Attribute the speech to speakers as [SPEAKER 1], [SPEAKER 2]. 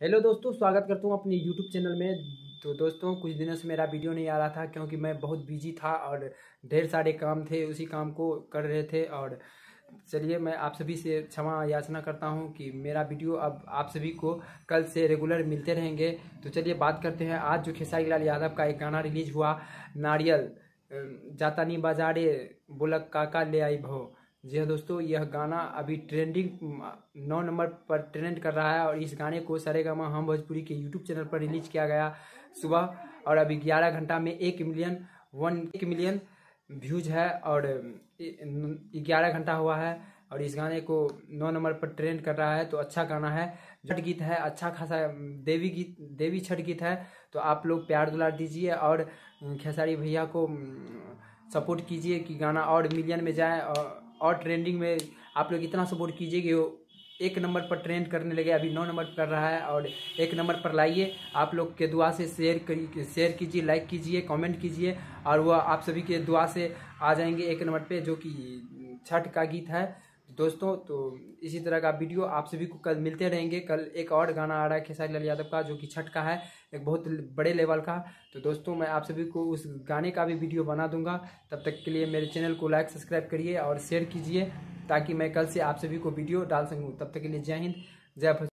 [SPEAKER 1] Hello दोस्तों, स्वागत करता हूँ अपने यूट्यूब चैनल में। तो दोस्तों, कुछ दिनों से मेरा वीडियो नहीं आ रहा था क्योंकि मैं बहुत बिजी था और ढेर सारे काम थे, उसी काम को कर रहे थे। और चलिए, मैं आप सभी से क्षमा याचना करता हूँ कि मेरा वीडियो अब आप सभी को कल से रेगुलर मिलते रहेंगे। तो चलिए बात करते हैं। आज जो खेसारी लाल यादव का एक गाना रिलीज हुआ, नारियल जाता नहीं बाजारे, बोलक काका ले आई भो। जी हाँ दोस्तों, यह गाना अभी ट्रेंडिंग 9 नंबर पर ट्रेंड कर रहा है। और इस गाने को सारेगामा हम भोजपुरी के यूट्यूब चैनल पर रिलीज किया गया सुबह। और अभी 11 घंटा में 1 मिलियन व्यूज है और 11 घंटा हुआ है। और इस गाने को 9 नंबर पर ट्रेंड कर रहा है। तो अच्छा गाना है, छठ गीत है, अच्छा खासा देवी छठ गीत है। तो आप लोग प्यार दुलार दीजिए और खेसारी भैया को सपोर्ट कीजिए कि गाना और मिलियन में जाए और ट्रेंडिंग में आप लोग इतना सपोर्ट कीजिए कि वो 1 नंबर पर ट्रेंड करने लगे। अभी 9 नंबर पर कर रहा है और 1 नंबर पर लाइए। आप लोग के दुआ से शेयर कीजिए, लाइक कीजिए, कमेंट कीजिए और वह आप सभी के दुआ से आ जाएंगे 1 नंबर पे, जो कि छठ का गीत है दोस्तों। तो इसी तरह का वीडियो आप सभी को कल मिलते रहेंगे। कल एक और गाना आ रहा है खेसारी लाल यादव का, जो कि छठ का है, एक बहुत बड़े लेवल का। तो दोस्तों, मैं आप सभी को उस गाने का भी वीडियो बना दूंगा। तब तक के लिए मेरे चैनल को लाइक सब्सक्राइब करिए और शेयर कीजिए ताकि मैं कल से आप सभी को वीडियो डाल सकूँ। तब तक के लिए जय हिंद, जय भारत।